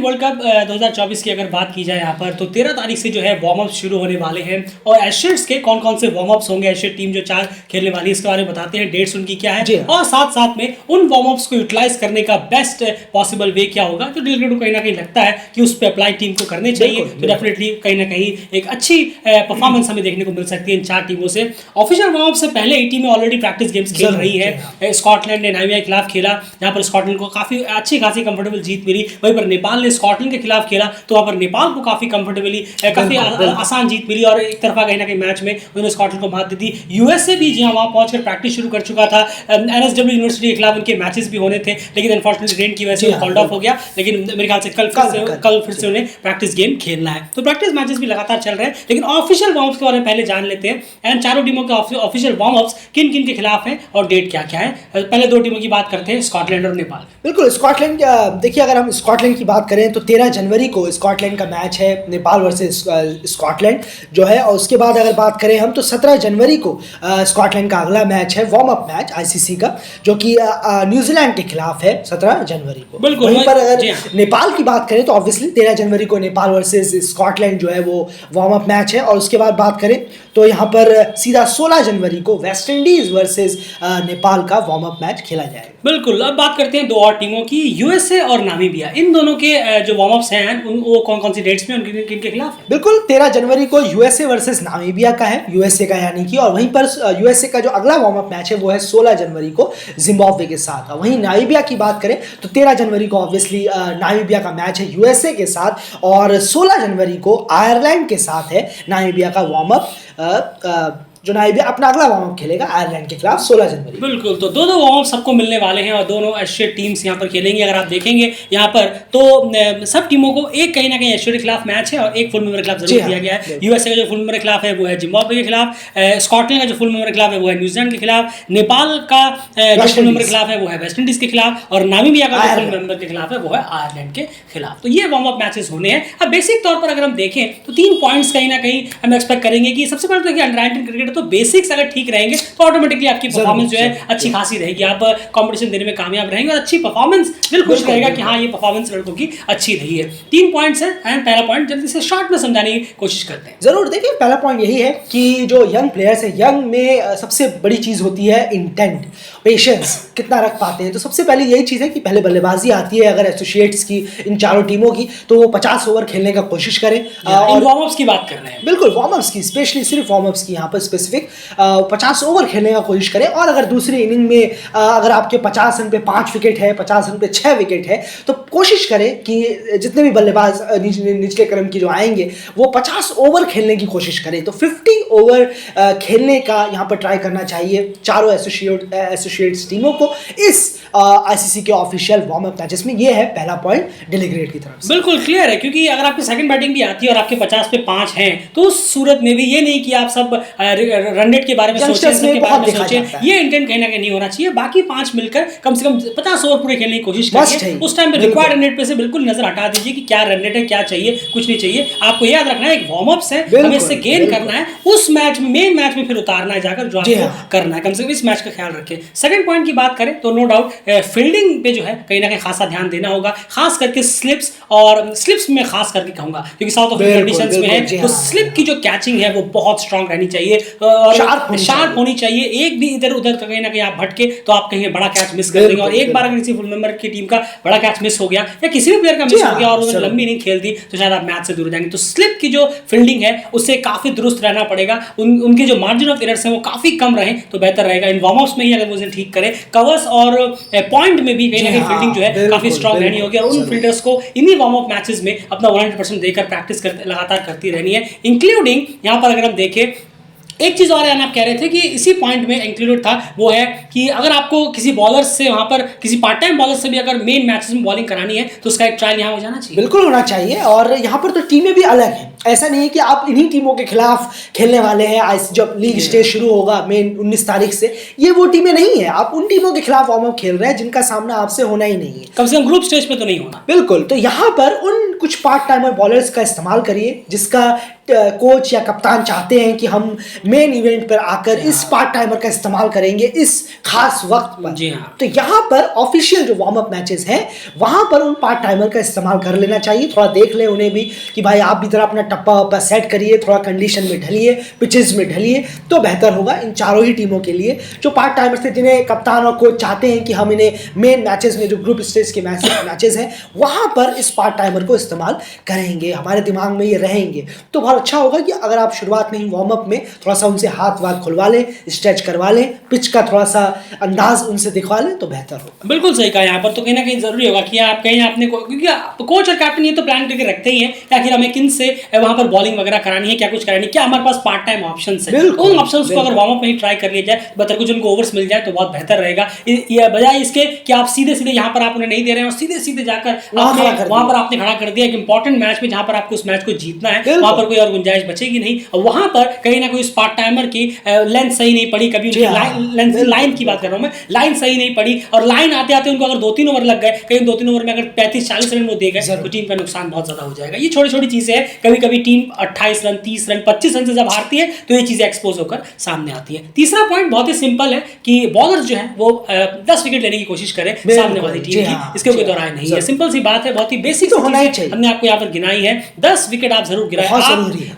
World cup 2024 की अगर बात की जाए यहाँ पर तो 13 तारीख से जो है वार्म अप शुरू होने वाले हैं और एशियड्स के कौन कौन से वार्म अप्स होंगे, एशियड टीम जो 4 खेलने वाली है इसके बारे में बताते हैं, डेट्स उनकी क्या है और साथ साथ में उन वार्म अप्स को यूटिलाइज करने का बेस्ट पॉसिबल वे क्या होगा। तो डेलीगेट को कहीं ना कहीं लगता है कि उस पर अप्लाई टीम को करने चाहिए, तो डेफिनेटली कहीं ना कहीं एक अच्छी परफॉर्मेंस हमें देखने को मिल सकती है इन 4 टीमों से। ऑफिशियल वार्म अप से पहले ये टीमें ऑलरेडी प्रैक्टिस गेम्स खेल रही है। स्कॉटलैंड ने नामीबिया के खिलाफ खेला, जहाँ पर स्कॉटलैंड को काफी अच्छी खासी कंफर्टेबल जीत मिली। वहीं पर नेपाल ने स्कॉटलैंड के खिलाफ खेला तो वहाँ पर नेपाल को काफी कंफर्टेबली काफी आसान जीत मिली और एक तरफा कहीं ना कहीं मैच में उन्होंने स्कॉटलैंड को मात दी थी। यूएसए भी जहाँ वहाँ पहुंचकर प्रैक्टिस शुरू कर चुका था। एनएसडब्ल्यू यूनिवर्सिटी के खिलाफ उनके मैचेस भी होने थे, लेकिन अनफॉर्चुनेटली रेन की वजह से कॉल्ड ऑफ हो गया। लेकिन मेरे ख्याल से कल फिर से उन्हें प्रैक्टिस गेम खेलना है, तो प्रैक्टिस मैचेस भी लगातार चल रहे हैं। लेकिन ऑफिशियल वार्म अप्स के बारे में पहले जान लेते हैं एंड चारों टीमों के ऑफिशियल वार्म अप्स किन किन के खिलाफ है और डेट क्या क्या है। पहले 2 टीमों की बात करते हैं, स्कॉटलैंड और नेपाल। बिल्कुल, स्कॉटलैंड देखिए, अगर हम स्कॉटलैंड की बात करें तो 13 जनवरी को स्कॉटलैंड का मैच है, नेपाल वर्सेस स्कॉटलैंड जो है। और उसके बाद अगर बात करें हम तो 17 जनवरी को स्कॉटलैंड का अगला मैच है, वार्म अप मैच आईसीसी का, जो कि न्यूजीलैंड के खिलाफ है 17 जनवरी को। बिल्कुल। वहीं पर अगर नेपाल की बात करें तो ऑब्वियसली 13 जनवरी को नेपाल वर्सेस स्कॉटलैंड जो है वो वार्म अप मैच है। और उसके बाद बात करें तो यहाँ पर सीधा 16 जनवरी को वेस्ट इंडीज वर्सेस नेपाल का वार्म अप मैच खेला जाएगा। बिल्कुल। अब बात करते हैं 2 और टीमों की, यूएसए और नामीबिया। इन दोनों के जो वार्म अप्स हैं वो कौन कौन सी डेट्स में उनके किनके खिलाफ है? बिल्कुल, 13 जनवरी को यूएसए वर्सेस नामीबिया का है, यूएसए का यानी कि। और वहीं पर यूएसए का जो अगला वार्म अप मैच है वो है 16 जनवरी को जिम्बाब्वे के साथ। वहीं नामीबिया की बात करें तो 13 जनवरी को ऑब्वियसली नामीबिया का मैच है यूएसए के साथ और 16 जनवरी को आयरलैंड के साथ है नामीबिया का वार्म अप, जो नामीबिया अपना अगला वार्म अप खेलेगा आयरलैंड के खिलाफ 16 जनवरी। बिल्कुल, तो 2 वार्म अप सबको मिलने वाले हैं और दोनों एशियन टीम्स यहाँ पर खेलेंगे। अगर आप देखेंगे यहाँ पर तो सब टीमों को एक कहीं ना कहीं एशिया के खिलाफ मैच है और एक फुल मेंबर के खिलाफ जरूर दिया गया है। यूएसए का जो फुल मेंबर के खिलाफ है वो है जिम्बाब्वे के खिलाफ, स्कॉटलैंड का जो फुल मेंबर के खिलाफ है वो है न्यूजीलैंड के खिलाफ, नेपाल का जो फुल मेंबर के खिलाफ है वो है वेस्ट इंडीज के खिलाफ और नामीबिया का जो फुल मेंबर के खिलाफ है वो है आयरलैंड के खिलाफ। तो ये वार्म अप मैचेस होने हैं। अब बेसिक तौर पर अगर हम देखें तो 3 पॉइंट्स कहीं ना कहीं हम एक्सपेक्ट करेंगे कि सबसे पहले तो अंडर 19 क्रिकेट तो बेसिक्स अगर ठीक रहेंगे तो ऑटोमेटिकली आपकी परफॉर्मेंस जो है अच्छी खासी रहेगी, आप कंपटीशन देने में कामयाब रहेंगे और अच्छी परफॉर्मेंस दिल खुश रहेगा कि हाँ ये परफॉर्मेंस लड़कों की अच्छी रही है। 3 पॉइंट्स हैं एंड पहला पॉइंट जल्दी से शॉर्ट में समझाने की कोशिश करते हैं। जरूर। देखिए, पहला पॉइंट यही है कि जो यंग प्लेयर्स है, यंग में सबसे बड़ी चीज होती है इंटेंट, पेशेंस, कितना रख पाते हैं। तो सबसे पहले यही चीज है कि पहले बल्लेबाजी आती है अगर एसोसिएट्स की इन चारों टीमों की तो वो 50 ओवर खेलने का कोशिश करें। और वार्म अप्स की बात कर रहे हैं। बिल्कुल, वार्म अप्स की, स्पेशली सिर्फ वार्म अप्स की यहाँ पर स्पेसिफिक 50 ओवर खेलने का कोशिश करें। और अगर दूसरी इनिंग में अगर आपके 50 रन पे 5 विकेट है, 50 रन पे 6 विकेट है, तो कोशिश करें कि जितने भी बल्लेबाज निचले क्रम की जो आएंगे वो 50 ओवर खेलने की कोशिश करें। तो 50 ओवर खेलने का यहाँ पर ट्राई करना चाहिए चारों एसोसिएट्स टीमों को इस आईसीसी के ऑफिशियल वार्म अप मैचेस में। ये है पहला पॉइंट डेलीगेट की तरफ से। बिल्कुल क्लियर है, क्योंकि अगर आपकी सेकंड बैटिंग भी आती है और आपके 50 पे 5 हैं तो उस सूरत में भी ये नहीं कि आप सब रन रेट के बारे में सोचें, ये इंटेंट कहीं ना कहीं नहीं होना चाहिए। बाकी 5 मिलकर कम से कम 50 ओवर पूरे खेलने की कोशिश करिए। उस टाइम पे रिक्वायर्ड रन रेट पे से बिल्कुल नजर हटा दीजिए कि क्या रन रेट है, क्या चाहिए, कुछ नहीं चाहिए। आपको याद रखना है एक वार्म अप्स है, हमें इससे गेन करना है, उस मैच में मेन मैच में फिर उतारना है जाकर जो आपको करना है। कम से कम इस मैच का ख्याल रखें। सेकंड पॉइंट की बात करें तो नो डाउट फील्डिंग पे जो है कहीं ना कहीं खासा ध्यान देना होगा, खास करके स्लिप्स में खास करके कहूंगा, क्योंकि साउथ अफ्रीकन कंडीशंस में है तो स्लिप की जो कैचिंग है वो बहुत स्ट्रांग रहनी चाहिए और शार्प होनी चाहिए। एक भी इधर उधर कहीं ना कहीं आप भटके तो आप कहीं बड़ा कैच मिस कर देंगे। और एक बार अगर किसी फुल मेंबर की टीम का बड़ा कैच मिस हो गया या किसी भी प्लेयर का मिस हो गया और उन्होंने लंबी इनिंग खेल दी तो शायद आप मैच से दूर हो जाएंगे। तो स्लिप की जो फील्डिंग है उससे काफी दुरुस्त रहना पड़ेगा, उनके जो मार्जिन ऑफ एरर्स हैं वो काफी कम रहे तो बेहतर रहेगा। इन वार्म अप्स में ही अगर वो ठीक करे, कवर्स और पॉइंट में भी कहीं ना कहीं फील्डिंग जो है काफी स्ट्रांग रहनी होगी और उन फील्डर्स को इन्हीं वार्म अप मैचेस में अपना 100% देकर प्रैक्टिस लगातार करती रहनी है। इंक्लूडिंग यहाँ पर अगर हम देखें एक चीज और आप कह रहे थे कि इसी पॉइंट में इंक्लूडेड था, वो है कि अगर आपको किसी बॉलर से वहां पर किसी पार्ट टाइम बॉलर से भी अगर मेन मैचेस में बॉलिंग करानी है तो उसका एक ट्रायल यहाँ हो जाना चाहिए। बिल्कुल होना चाहिए। और यहाँ पर तो टीमें भी अलग हैं, ऐसा नहीं है कि आप इन्हीं टीमों के खिलाफ खेलने वाले हैं जब लीग स्टेज शुरू होगा मेन 19 तारीख से, ये वो टीमें नहीं है। आप उन टीमों के खिलाफ वार्म अप खेल रहे हैं जिनका सामना आपसे होना ही नहीं है, कम से कम ग्रुप स्टेज पे तो नहीं होना। बिल्कुल। तो यहाँ पर उन कुछ पार्ट टाइमर बॉलर्स का इस्तेमाल करिए जिसका कोच या कप्तान चाहते हैं कि हम मेन इवेंट पर आकर इस पार्ट टाइमर का इस्तेमाल करेंगे इस खास वक्त पर। जी हाँ। तो यहाँ पर ऑफिशियल जो वार्म अप मैचेस हैं वहां पर उन पार्ट टाइमर का इस्तेमाल कर लेना चाहिए। थोड़ा देख ले उन्हें भी कि भाई आप भी जरा अपना टप्पा वप्पा सेट करिए, थोड़ा कंडीशन में ढलिए, पिचेस में ढलिए, तो बेहतर होगा इन चारों ही टीमों के लिए। जो पार्ट टाइमर्स थे जिन्हें कप्तान और कोच चाहते हैं कि हम इन्हें मेन मैचेस में जो ग्रुप स्टेज के मैचेस हैं वहां पर इस पार्ट टाइमर को इस्तेमाल करेंगे, हमारे दिमाग में ये रहेंगे, तो बहुत अच्छा होगा कि अगर आप शुरुआत में ही वार्म अप में थोड़ा सा उनसे हाथ वाथ खुलवा लें, स्ट्रेच करवा लें, पिच का थोड़ा सा अंदाज उनसे दिखवा लें तो बेहतर होगा। बिल्कुल सही कहा। यहाँ पर तो कहीं ना कहीं जरूरी होगा कि आप कहीं अपने क्योंकि कोच और कैप्टन ये तो प्लान करके रखते ही हैं कि आखिर हमें किन से वहां पर बॉलिंग वगैरह करानी है, क्या कुछ करानी है, क्या हमारे पास पार्ट टाइम ऑप्शन है, उन ऑप्शंस को अगर वार्म अप में ही ट्राई कर लिया जाए, बतर कुछ उनको ओवर्स मिल जाए तो बहुत बेहतर रहेगा। बजाय इसके कि आप सीधे सीधे यहाँ पर आप उन्हें नहीं दे रहे हैं और सीधे सीधे जाकर वहां पर आपने खड़ा कर दिया एक इंपॉर्टेंट मैच में जहां पर आपको उस मैच को जीतना है, वहां पर कोई और गुंजाइश बचेगी नहीं। और वहां पर कहीं ना कोई पार्ट टाइमर की लेंथ सही नहीं पड़ी, कभी उनकी लाइन की बात कर रहा हूं मैं, लाइन सही नहीं पड़ी और लाइन आते आते उनको अगर 2-3 ओवर लग गए, कहीं 2-3 ओवर में अगर 35-40 रन वो दे गए तो टीम का नुकसान बहुत ज्यादा हो जाएगा। ये छोटी छोटी चीजें हैं। कभी कभी टीम 28 रन 30 रन 25 रन से जब हारती है तो ये चीजें एक्सपोज होकर सामने आती है। तीसरा पॉइंट बहुत ही सिंपल है कि बॉलर्स जो है वो 10 विकेट लेने की कोशिश करें सामने वाली टीम की, इसके कोई दोहराए नहीं है। सिंपल सी बात है, बहुत ही बेसिक हमने आपको यहाँ पर गिनाई है। 10 विकेट आप जरूर गिराएं।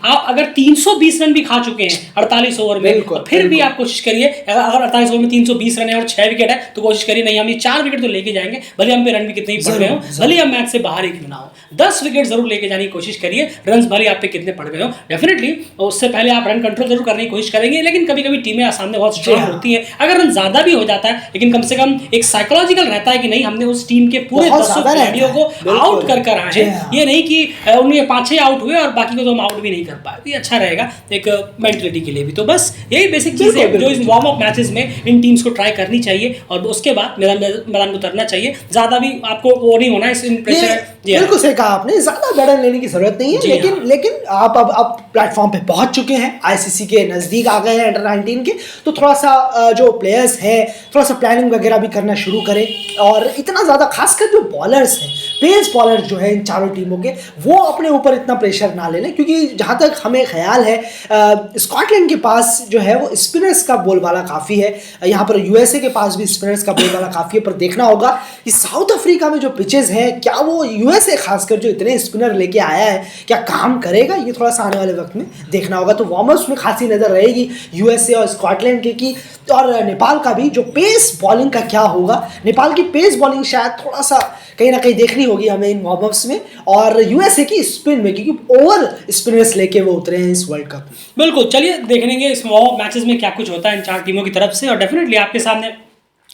आप अगर 320 रन भी खा चुके हैं 48 ओवर में, फिर भी आप कोशिश करिए, अगर 48 ओवर में 320 रन है और 6 विकेट है तो कोशिश करिए नहीं हम ये 4 विकेट तो लेके जाएंगे, भले हम पे रन भी कितने ही पड़ गए हो, भले हम मैच से बाहर ही क्यों ना हो, 10 विकेट जरूर लेके जाने की कोशिश करिए। रन भले आप पे कितने पड़ गए हो, डेफिनेटली उससे पहले आप रन कंट्रोल जरूर करने की कोशिश करेंगे। लेकिन कभी कभी टीमें सामने बहुत स्ट्रांग होती है, अगर रन ज्यादा भी हो जाता है लेकिन कम से कम एक साइकोलॉजिकल रहता है कि नहीं हमने उस टीम के पूरे 10 खिलाड़ियों को आउट कर कर आए हैं। ये नहीं कि उन्हें 5-6 आउट हुए और बाकी को तो हम आउट भी नहीं कर पाए, ये अच्छा रहेगा एक मेंटलिटी के लिए भी। तो बस यही बेसिक चीजें हैं जो इस वार्म अप मैचेस में इन टीम्स को ट्राई करनी चाहिए और उसके बाद मैदान में उतरना चाहिए। ज्यादा भी आपको वो नहीं होना इस प्रेशर। बिल्कुल सही कहा आपने, ज्यादा बैडन लेने की जरूरत नहीं है, लेकिन आप अब प्लेटफॉर्म पे पहुंच चुके हैं, आईसीसी के नजदीक आ गए हैं अंडर 19 के, तो थोड़ा सा जो प्लेयर्स हैं थोड़ा सा प्लानिंग वगैरह भी करना शुरू करें। और इतना ज्यादा खासकर जो बॉलर्स हैं, पेस बॉलर जो है इन चारों टीमों के, वो अपने ऊपर इतना प्रेशर ना ले लें, क्योंकि जहां तक हमें ख्याल है स्कॉटलैंड के पास जो है वो स्पिनर्स का बोलबाला काफ़ी है, यहाँ पर यूएसए के पास भी स्पिनर्स का बोलबाला काफ़ी है। पर देखना होगा कि साउथ अफ्रीका में जो पिचेस हैं क्या वो यूएसए खासकर जो इतने स्पिनर लेके आया है क्या काम करेगा, ये थोड़ा सा आने वाले वक्त में देखना होगा। तो वार्म अप्स में खासी नज़र रहेगी यूएसए और स्कॉटलैंड के की, और नेपाल का भी जो पेस बॉलिंग का क्या होगा। नेपाल की पेस बॉलिंग शायद थोड़ा सा कहीं ना कहीं देखनी होगी हमें इन वार्म अप्स में, और यूएसए की स्पिन में, क्योंकि ओवर स्पिनर्स लेके वो उतरे हैं इस वर्ल्ड कप में। बिल्कुल, चलिए देख लेंगे इस वार्म अप मैचेस में क्या कुछ होता है इन 4 टीमों की तरफ से। और डेफिनेटली आपके सामने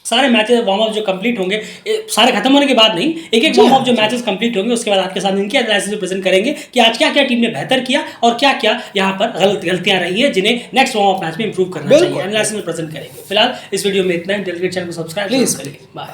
सारे मैचेस वार्म अप जो कंप्लीट होंगे, सारे खत्म होने के बाद नहीं, एक एक वार्म अप जो मैचेस कंप्लीट होंगे उसके बाद आपके साथ इनके एनालिसिस प्रेजेंट करेंगे कि आज क्या क्या टीम ने बेहतर किया और क्या क्या यहाँ पर गलतियां रही है जिन्हें नेक्स्ट वार्म अप मैच में इंप्रूव करना चाहिए, एनालिसिस में प्रेजेंट करेंगे। फिलहाल इस वीडियो में इतना ही। चैनल को सब्सक्राइब करिए। बाय।